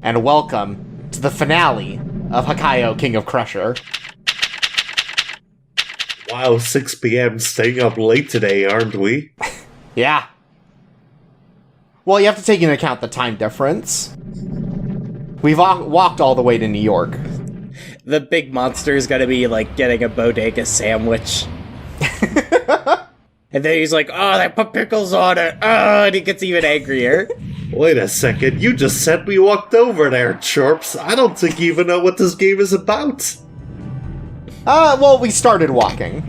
and welcome to the finale of Hakaiou, King of Crusher. Wow, 6 p.m. staying up late today, aren't we? Yeah. Well, you have to take into account the time difference. We've walked all the way to New York. The big monster is gonna be, like, getting a bodega sandwich. And then he's like, oh, they put pickles on it. Oh, and he gets even angrier. Wait a second, you just said we walked over there, Chorps. I don't think you even know what this game is about. Well, we started walking.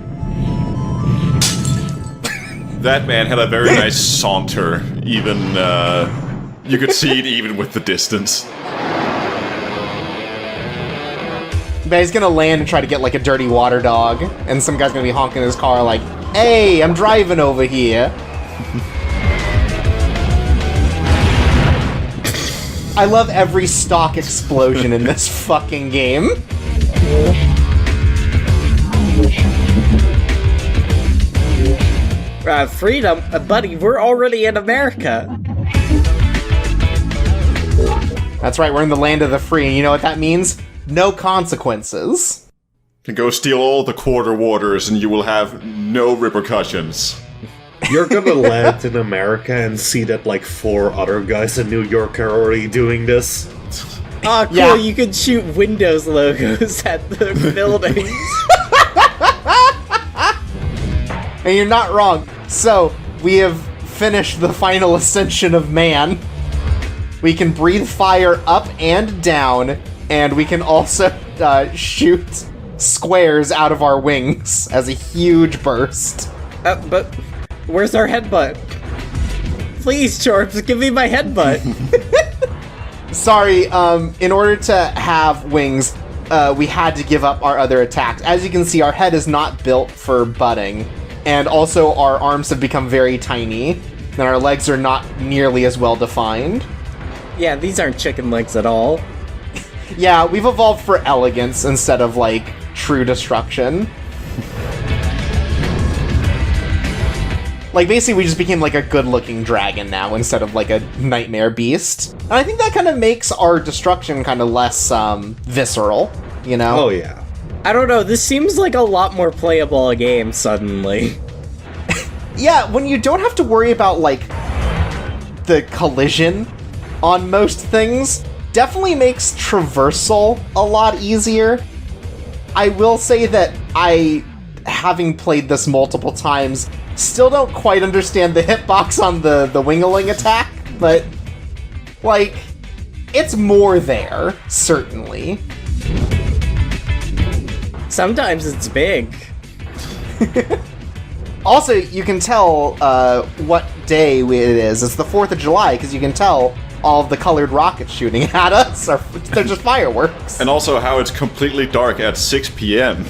That man had a very nice saunter, even, you could see it even with the distance. But he's gonna land and try to get, like, a dirty water dog, and some guy's gonna be honking his car like, hey, I'm driving over here. I love every stock explosion in this fucking game. Freedom? Buddy, we're already in America. That's right, we're in the land of the free, and you know what that means? No consequences. And go steal all the quarter waters and you will have no repercussions. You're gonna land in America and see that like 4 other guys in New York are already doing this. Oh, cool, yeah. You can shoot Windows logos at the buildings. And you're not wrong. So, we have finished the final ascension of man. We can breathe fire up and down, and we can also shoot squares out of our wings as a huge burst. But where's our headbutt? Please, Chorps, give me my headbutt. Sorry, in order to have wings, we had to give up our other attacks. As you can see, our head is not built for butting, and also our arms have become very tiny, and our legs are not nearly as well defined. Yeah, these aren't chicken legs at all. Yeah, we've evolved for elegance instead of, like, true destruction. Like, basically we just became, like, a good-looking dragon now instead of, like, a nightmare beast. And I think that kind of makes our destruction kind of less, visceral, you know? Oh, yeah. I don't know, this seems like a lot more playable a game, suddenly. Yeah, when you don't have to worry about, like, the collision on most things, definitely makes traversal a lot easier. I will say that I, having played this multiple times, still don't quite understand the hitbox on the Wingaling attack, but, like, it's more there, certainly. Sometimes it's big. Also, you can tell what day it is. It's the 4th of July, because you can tell all of the colored rockets shooting at us, they're just fireworks. And also how it's completely dark at 6 p.m.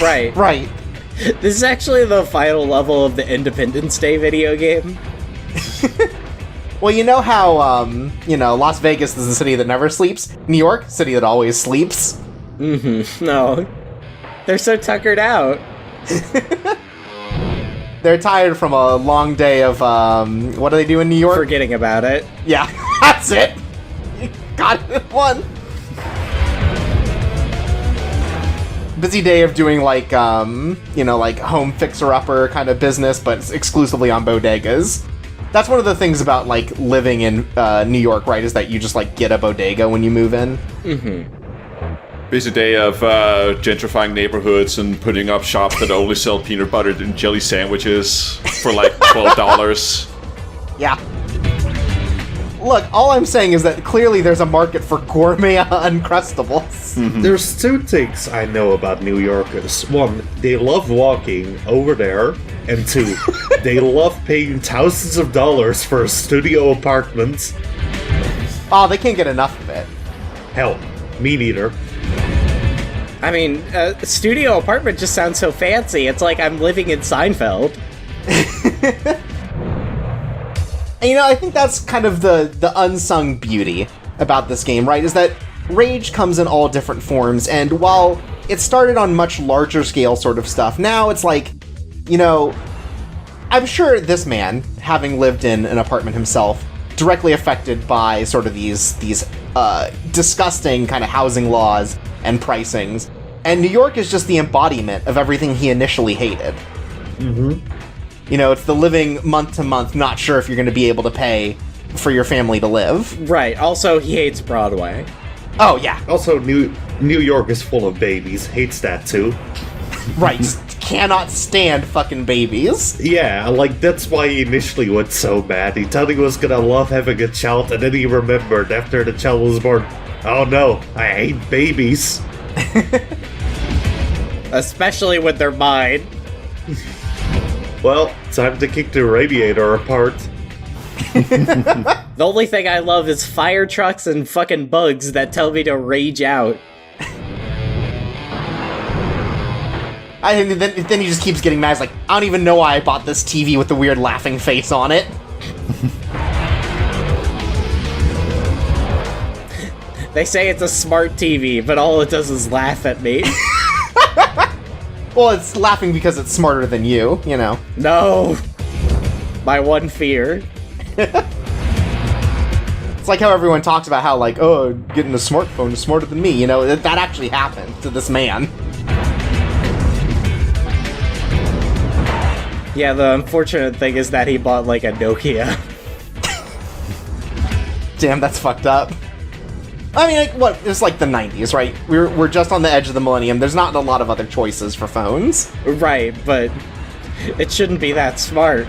Right. Right. This is actually the final level of the Independence Day video game. Well, you know how, Las Vegas is the city that never sleeps? New York, city that always sleeps. Mm-hmm. No. They're so tuckered out. They're tired from a long day of, what do they do in New York? Forgetting about it. Yeah, that's it! Got it in one! Busy day of doing, like, like, home fixer-upper kind of business, but exclusively on bodegas. That's one of the things about, like, living in New York, right, is that you just, like, get a bodega when you move in. Mm-hmm. Busy day of gentrifying neighborhoods and putting up shops that only sell peanut butter and jelly sandwiches for like $12. Yeah. Look, all I'm saying is that clearly there's a market for gourmet Uncrustables. Mm-hmm. There's 2 things I know about New Yorkers. 1, they love walking over there. And 2, they love paying thousands of dollars for a studio apartment. Oh, they can't get enough of it. Hell, me neither. I mean, a studio apartment just sounds so fancy. It's like I'm living in Seinfeld. And, I think that's kind of the unsung beauty about this game, right? Is that rage comes in all different forms, and while it started on much larger scale sort of stuff, now it's like, I'm sure this man, having lived in an apartment himself, directly affected by sort of these disgusting kind of housing laws and pricings. And New York is just the embodiment of everything he initially hated. Mm-hmm. You know, it's the living month to month, not sure if you're going to be able to pay for your family to live. Right. Also, he hates Broadway. Oh, yeah. Also, New York is full of babies. Hates that, too. Right. Just cannot stand fucking babies. Yeah, like, that's why he initially went so bad. He thought he was gonna love having a child, and then he remembered after the child was born, oh no, I hate babies. Especially when they're mine. Well, time to kick the radiator apart. The only thing I love is fire trucks and fucking bugs that tell me to rage out. Then he just keeps getting mad. He's like, I don't even know why I bought this TV with the weird laughing face on it. They say it's a smart TV, but all it does is laugh at me. Well, it's laughing because it's smarter than you, you know. No! My one fear. It's like how everyone talks about how, like, oh, getting a smartphone is smarter than me. You know, that actually happened to this man. Yeah, the unfortunate thing is that he bought, like, a Nokia. Damn, that's fucked up. I mean, like, what? It's like the 90s, right? We're just on the edge of the millennium. There's not a lot of other choices for phones. Right, but it shouldn't be that smart.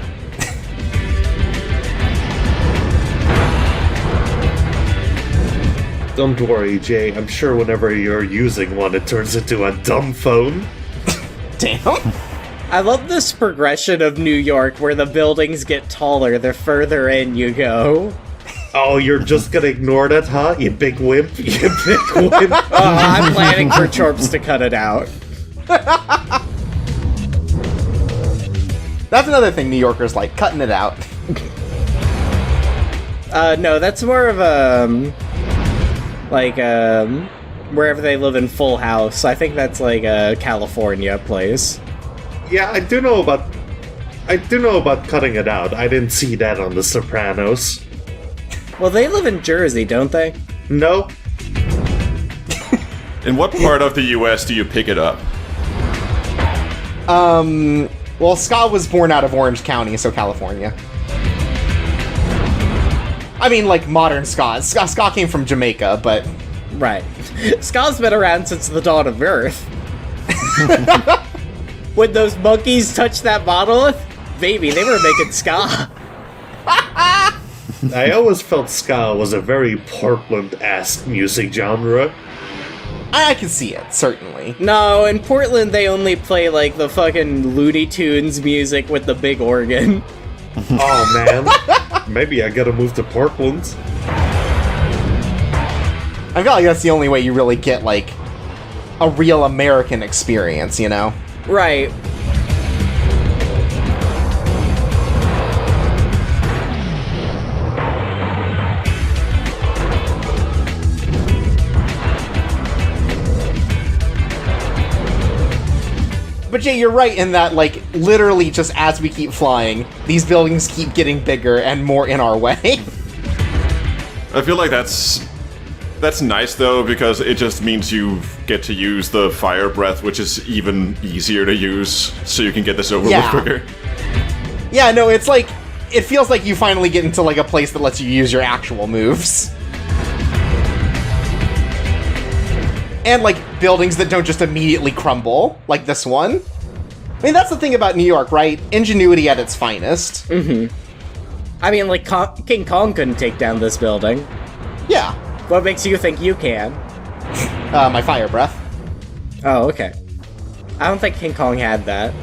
Don't worry, Jay. I'm sure whenever you're using one, it turns into a dumb phone. Damn. I love this progression of New York where the buildings get taller the further in you go. Oh, you're just gonna ignore that, huh? You big wimp. You big wimp. I'm planning for Chorps to cut it out. That's another thing New Yorkers like, cutting it out. No, that's more of wherever they live in Full House. I think that's like a California place. Yeah, I do know about cutting it out. I didn't see that on The Sopranos. Well, they live in Jersey, don't they? No. In what part of the US do you pick it up? Well, Scott was born out of Orange County, so California. I mean, like, modern Scott. Scott came from Jamaica, but... Right. Ska's been around since the dawn of Earth. When those monkeys touched that monolith, baby, they were making ska. I always felt ska was a very Portland-esque music genre. I can see it, certainly. No, in Portland they only play like the fucking Looney Tunes music with the big organ. Oh man, maybe I gotta move to Portland. I feel like that's the only way you really get, like, a real American experience, you know? Right. But Jay, you're right in that, like, literally just as we keep flying, these buildings keep getting bigger and more in our way. I feel like that's nice though, because it just means you get to use the fire breath, which is even easier to use, so you can get this over with quicker. Yeah, no, it's like, it feels like you finally get into, like, a place that lets you use your actual moves. And, like, buildings that don't just immediately crumble, like this one. I mean, that's the thing about New York, right? Ingenuity at its finest. Mm-hmm. I mean, like, King Kong couldn't take down this building. Yeah. What makes you think you can? My fire breath. Oh, okay. I don't think King Kong had that.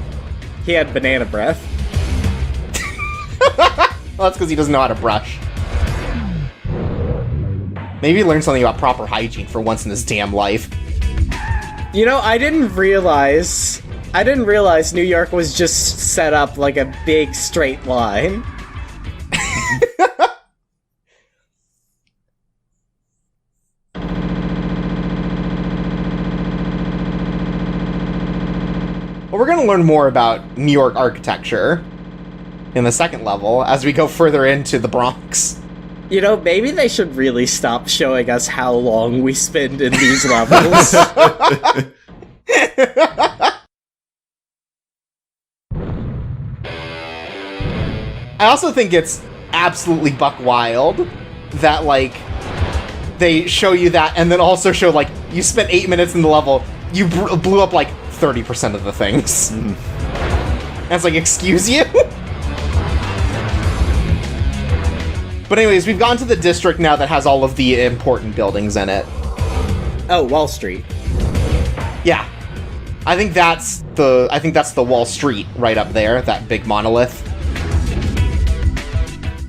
He had banana breath. Well, that's because he doesn't know how to brush. Maybe learn something about proper hygiene for once in his damn life. You know, I didn't realize New York was just set up like a big straight line. Well, we're going to learn more about New York architecture in the second level as we go further into the Bronx. You know, maybe they should really stop showing us how long we spend in these levels. I also think it's absolutely buck wild that, like, they show you that and then also show, like, you spent 8 minutes in the level, you blew up, like, 30% of the things. And it's like, excuse you? But anyways, we've gone to the district now that has all of the important buildings in it. Oh, Wall Street. Yeah. I think that's the Wall Street right up there, that big monolith.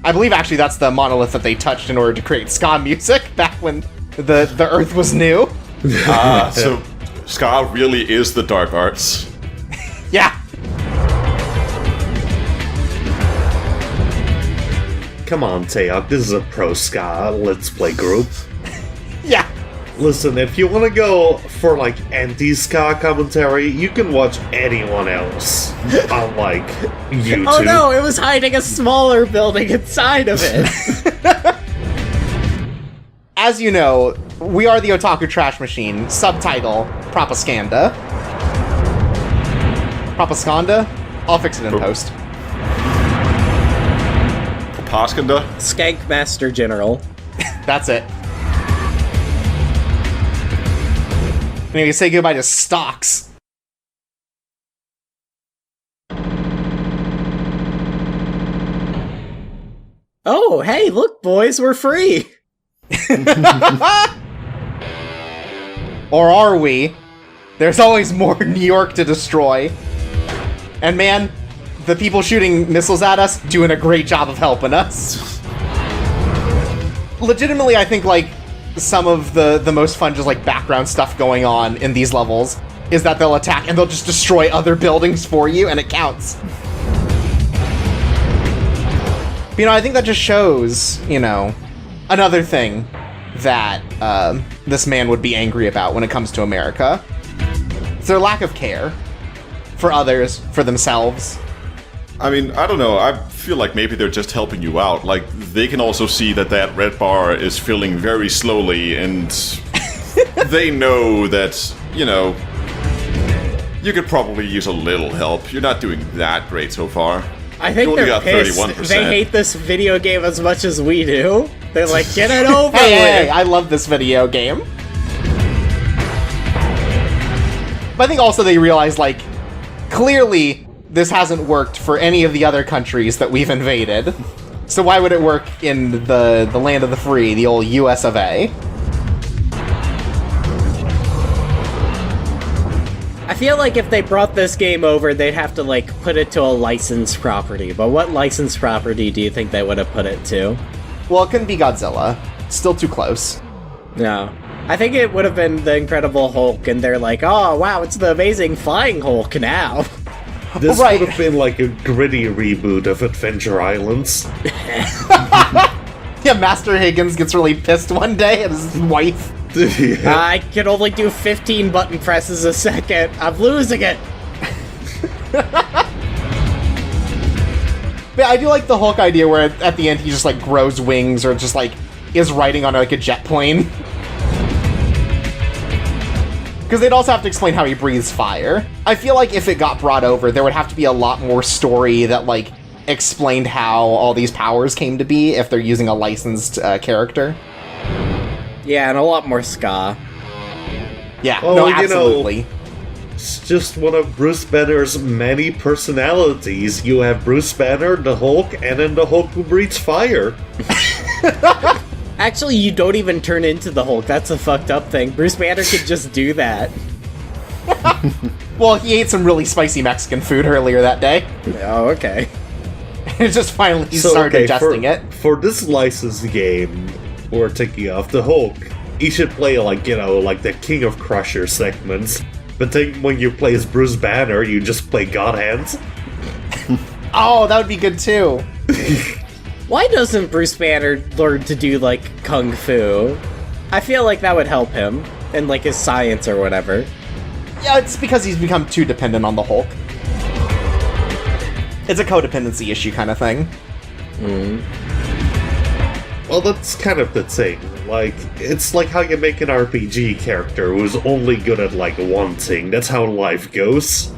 I believe actually that's the monolith that they touched in order to create ska music back when the Earth was new. So ska really is the dark arts. Yeah. Come on, Teok, this is a pro ska Let's Play group. Yeah. Listen, if you want to go for, like, anti-ska commentary, you can watch anyone else on, like, YouTube. Oh no, it was hiding a smaller building inside of it. As you know, we are the Otaku Trash Machine, subtitle, Propaganda. Propaganda? I'll fix it in post. Propaganda? Skank Master General. That's it. Anyway, say goodbye to stocks. Oh, hey, look, boys, we're free. Or are we? There's always more New York to destroy. And man, the people shooting missiles at us doing a great job of helping us. Legitimately, I think, like, some of the most fun just, like, background stuff going on in these levels is that they'll attack and they'll just destroy other buildings for you, and it counts. But, you know, I think that just shows, you know, another thing that this man would be angry about when it comes to America. It's their lack of care for others, for themselves. I mean, I don't know. I feel like maybe they're just helping you out. Like, they can also see that that red bar is filling very slowly, and they know that, you know, you could probably use a little help. You're not doing that great so far. I think only they're got pissed. 31%. They hate this video game as much as we do. They're like, get it over with. Hey, I love this video game. But I think also they realize, like, clearly this hasn't worked for any of the other countries that we've invaded. So why would it work in the land of the free, the old US of A? I feel like if they brought this game over, they'd have to, like, put it to a licensed property. But what licensed property do you think they would have put it to? Well, it couldn't be Godzilla. Still too close. No. I think it would have been the Incredible Hulk, and they're like, oh, wow, it's the Amazing Flying Hulk now. This Right. would have been like a gritty reboot of Adventure Islands. Yeah, Master Higgins gets really pissed one day at his wife. Yeah. I can only do 15 button presses a second. I'm losing it. But I do like the Hulk idea where at the end he just, like, grows wings or just, like, is riding on, like, a jet plane. Because they'd also have to explain how he breathes fire. I feel like if it got brought over, there would have to be a lot more story that, like, explained how all these powers came to be if they're using a licensed character. Yeah, and a lot more ska. Yeah, Well, no, you know, absolutely. It's just one of Bruce Banner's many personalities. You have Bruce Banner, the Hulk, and then the Hulk who breathes fire. Actually, you don't even turn into the Hulk. That's a fucked up thing. Bruce Banner could just do that. Well, he ate some really spicy Mexican food earlier that day. Oh, okay. It just finally started digesting it. For this licensed game, we're taking off the Hulk. You should play, like, you know, like the King of Crusher segments. But then when you play as Bruce Banner, you just play God Hands. Oh, that would be good too. Why doesn't Bruce Banner learn to do, like, kung fu? I feel like that would help him, in, like, his science or whatever. Yeah, it's because he's become too dependent on the Hulk. It's a codependency issue kind of thing. Well, Well, that's kind of the thing. Like, it's like how you make an RPG character who's only good at, like, one thing. That's how life goes.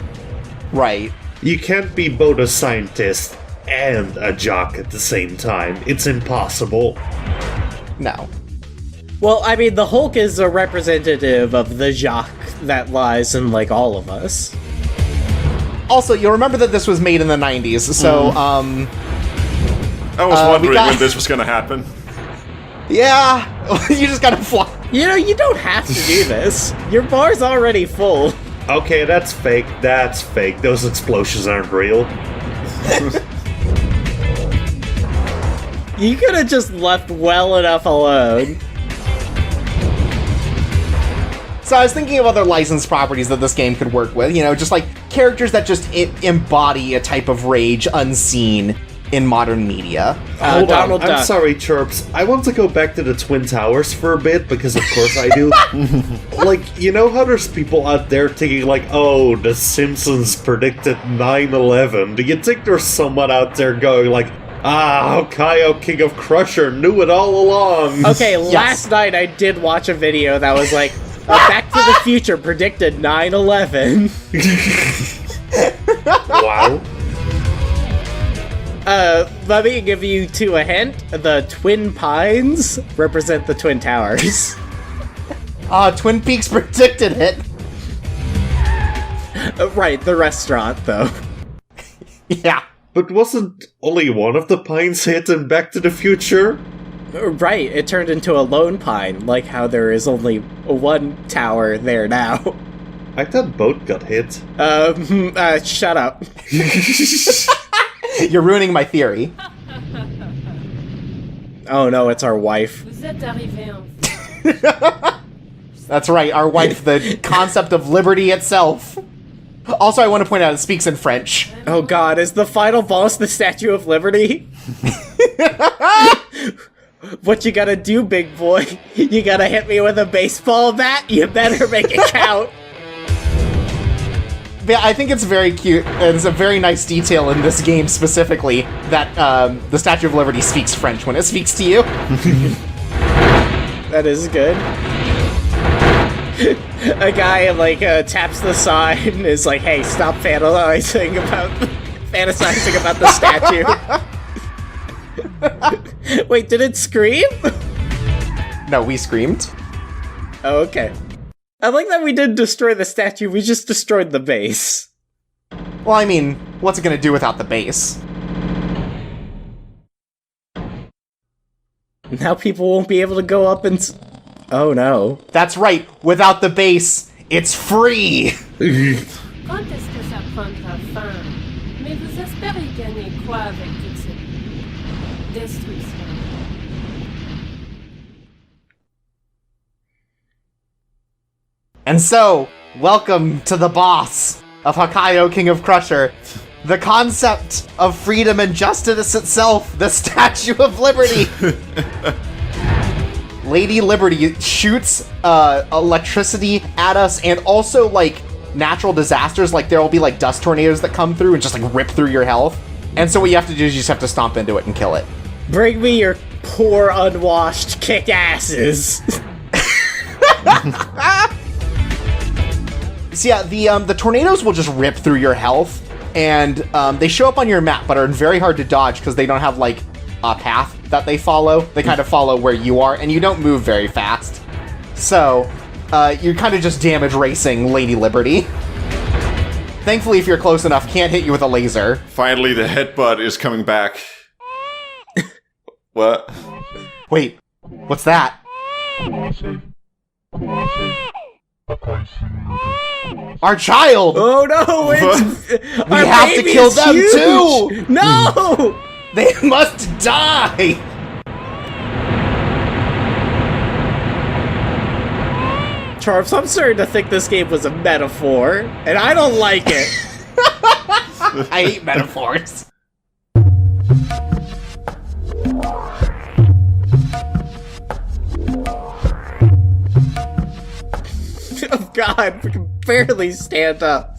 Right. You can't be both a scientist and a jock at the same time. It's impossible. No. Well, I mean, the Hulk is a representative of the jock that lies in, like, all of us. Also, you'll remember that this was made in the 90s, so, I was wondering when this was gonna happen. Yeah, you just gotta fly. You know, you don't have to do this. Your bar's already full. Okay, that's fake. That's fake. Those explosions aren't real. You could have just left well enough alone. So I was thinking of other licensed properties that this game could work with, you know, just like characters that just embody a type of rage unseen in modern media. Hold Donald on, I'm Duck. sorry, Chirps. I want to go back to the Twin Towers for a bit, because of course I do. Like, you know how there's people out there thinking like, oh, The Simpsons predicted 9/11. Do you think there's someone out there going like, Hakaiou, King of Crusher, knew it all along? Okay, last night I did watch a video that was like, Back to the Future predicted 9/11. Wow. Let me give you two a hint. The Twin Pines represent the Twin Towers. Twin Peaks predicted it. Right, the restaurant, though. Yeah. But wasn't only one of the pines hit in Back to the Future? Right, it turned into a lone pine, like how there is only one tower there now. I thought both got hit. Shut up. You're ruining my theory. Oh no, it's our wife. Vous êtes arrivé en That's right, our wife, the concept of liberty itself. Also, I want to point out it speaks in French. Oh god, is the final boss the Statue of Liberty? What you gotta do, big boy? You gotta hit me with a baseball bat? You better make it count. Yeah, I think it's very cute, and it's a very nice detail in this game specifically that the Statue of Liberty speaks French when it speaks to you. That is good. A guy, like, taps the sign and is like, hey, stop fantasizing about the statue. Wait, did it scream? No, we screamed. Oh, okay. I like that we didn't destroy the statue, we just destroyed the base. Well, I mean, what's it gonna do without the base? Now people won't be able to go up and... Oh no. That's right, without the base, it's free! Quand est-ce que ça prendra fin? Mais vous espérez gagner quoi avec toute cette destruction? And so, welcome to the boss of Hakaiou, King of Crusher. The concept of freedom and justice itself, the Statue of Liberty! Lady Liberty shoots electricity at us, and also, like, natural disasters, like there will be, like, dust tornadoes that come through and just, like, rip through your health. And so what you have to do is you just have to stomp into it and kill it. Bring me your poor, unwashed kick-asses. So yeah, the tornadoes will just rip through your health, and they show up on your map, but are very hard to dodge because they don't have, like, a path that they follow. They kind of follow where you are, and you don't move very fast. So, you're kind of just damage racing Lady Liberty. Thankfully, if you're close enough, can't hit you with a laser. Finally, the headbutt is coming back. What? Wait, what's that? Our child! Oh no, it's... We have to kill them too! No! They must die! Charles, I'm starting to think this game was a metaphor, and I don't like it. I hate metaphors. Oh god, we can barely stand up.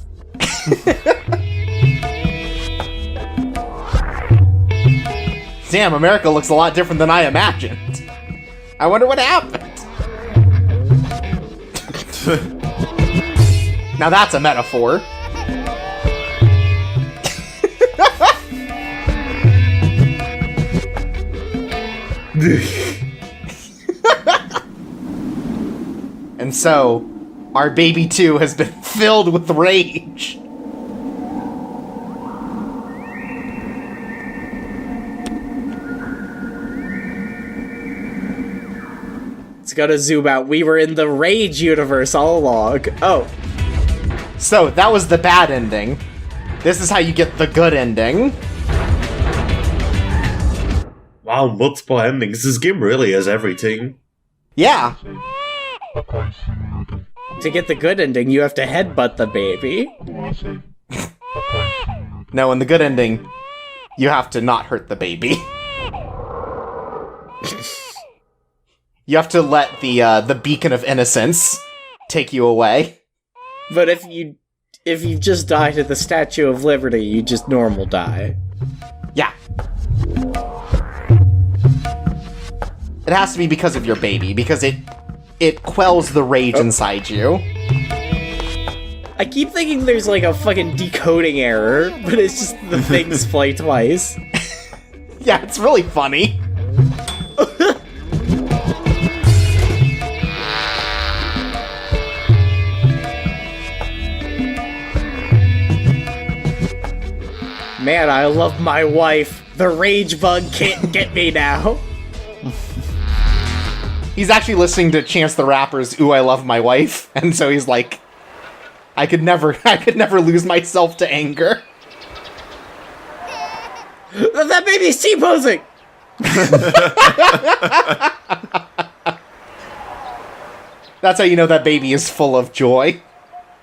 Damn, America looks a lot different than I imagined. I wonder what happened. Now that's a metaphor. And so, our baby 2 has been filled with rage. It's gonna zoom out. We were in the Rage universe all along. Oh. So, that was the bad ending. This is how you get the good ending. Wow, multiple endings. This game really has everything. Yeah. To get the good ending, you have to headbutt the baby. No, in the good ending, you have to not hurt the baby. You have to let the beacon of innocence take you away. But if you just die to the Statue of Liberty, you just normal die. Yeah. It has to be because of your baby, because it quells the rage inside you. I keep thinking there's like a fucking decoding error, but it's just the things play twice. Yeah, it's really funny. Man, I love my wife. The rage bug can't get me now. He's actually listening to Chance the Rapper's "Ooh, I Love My Wife," and so he's like, I could never lose myself to anger. That baby's T-posing! That's how you know that baby is full of joy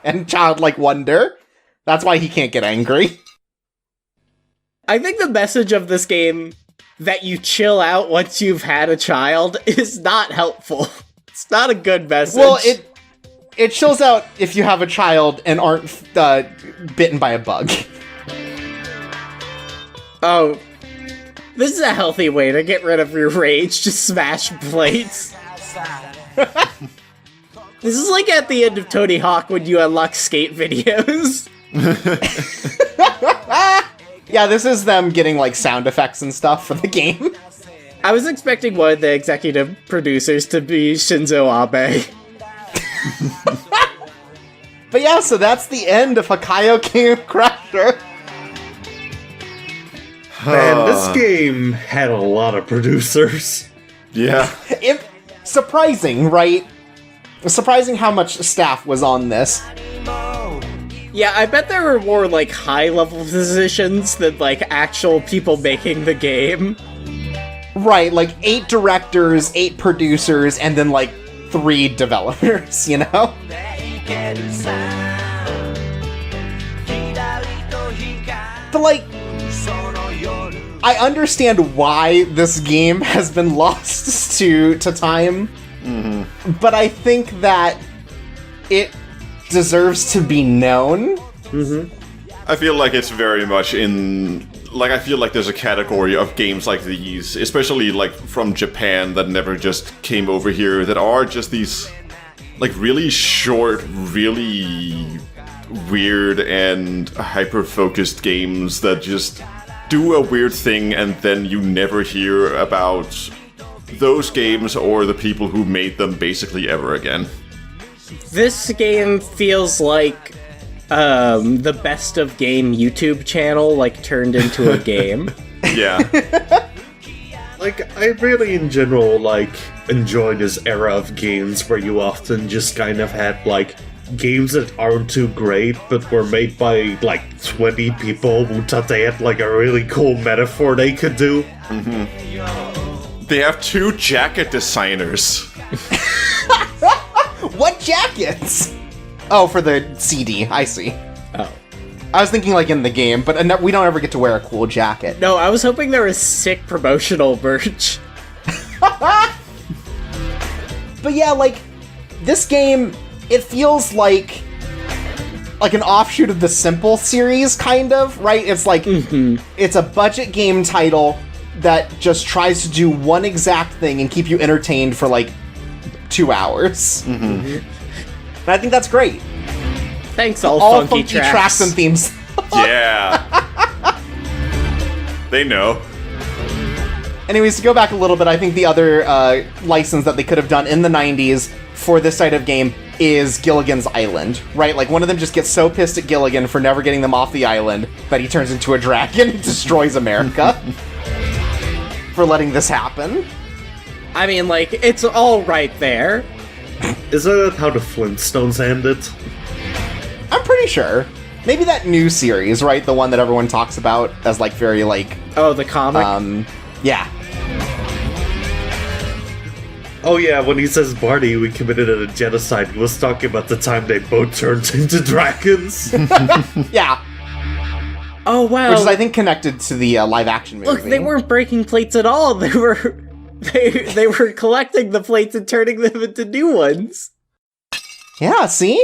and childlike wonder. That's why he can't get angry. I think the message of this game, that you chill out once you've had a child, is not helpful. It's not a good message. Well, it chills out if you have a child and aren't bitten by a bug. Oh, this is a healthy way to get rid of your rage. Just smash plates. This is like at the end of Tony Hawk when you unlock skate videos. Yeah, this is them getting, like, sound effects and stuff for the game. I was expecting one of the executive producers to be Shinzo Abe. But yeah, so that's the end of Hakaiou King of Crasher. Man, this game had a lot of producers. Yeah. Surprising, right? Surprising how much staff was on this. Yeah, I bet there were more, like, high-level positions than, like, actual people making the game. Right, like 8 directors, 8 producers, and then, like, 3 developers, you know? But, like, I understand why this game has been lost to time, but I think that it deserves to be known. I feel like it's very much in... Like, I feel like there's a category of games like these, especially, like, from Japan that never just came over here, that are just these, like, really short, really weird and hyper-focused games that just do a weird thing and then you never hear about those games or the people who made them basically ever again. This game feels like the best of game YouTube channel, like, turned into a game. Yeah. Like, I really, in general, like, enjoy this era of games where you often just kind of had, like, games that aren't too great, but were made by, like, 20 people who thought they had, like, a really cool metaphor they could do. They have 2 jacket designers. What jackets? Oh, for the CD, I see. Oh. I was thinking, like, in the game, but we don't ever get to wear a cool jacket. No, I was hoping there was sick promotional merch. But yeah, like, this game, it feels like an offshoot of the Simple series, kind of, right? It's like, it's a budget game title that just tries to do one exact thing and keep you entertained for like 2 hours. And I think that's great. Thanks, all funky tracks and themes. Yeah. They know. Anyways, to go back a little bit, I think the other license that they could have done in the 90s for this type of game is Gilligan's Island, right? Like, one of them just gets so pissed at Gilligan for never getting them off the island that he turns into a dragon and destroys America for letting this happen. I mean, like, it's all right there. Isn't that how the Flintstones ended? I'm pretty sure. Maybe that new series, right? The one that everyone talks about as, like, very, like... Oh, the comic? Yeah. Oh yeah, when he says, Barney, we committed a genocide, he was talking about the time they both turned into dragons. Yeah. Oh, wow. Which is, I think, connected to the live-action movie. Look, they weren't breaking plates at all. They were... They were collecting the plates and turning them into new ones. Yeah, see?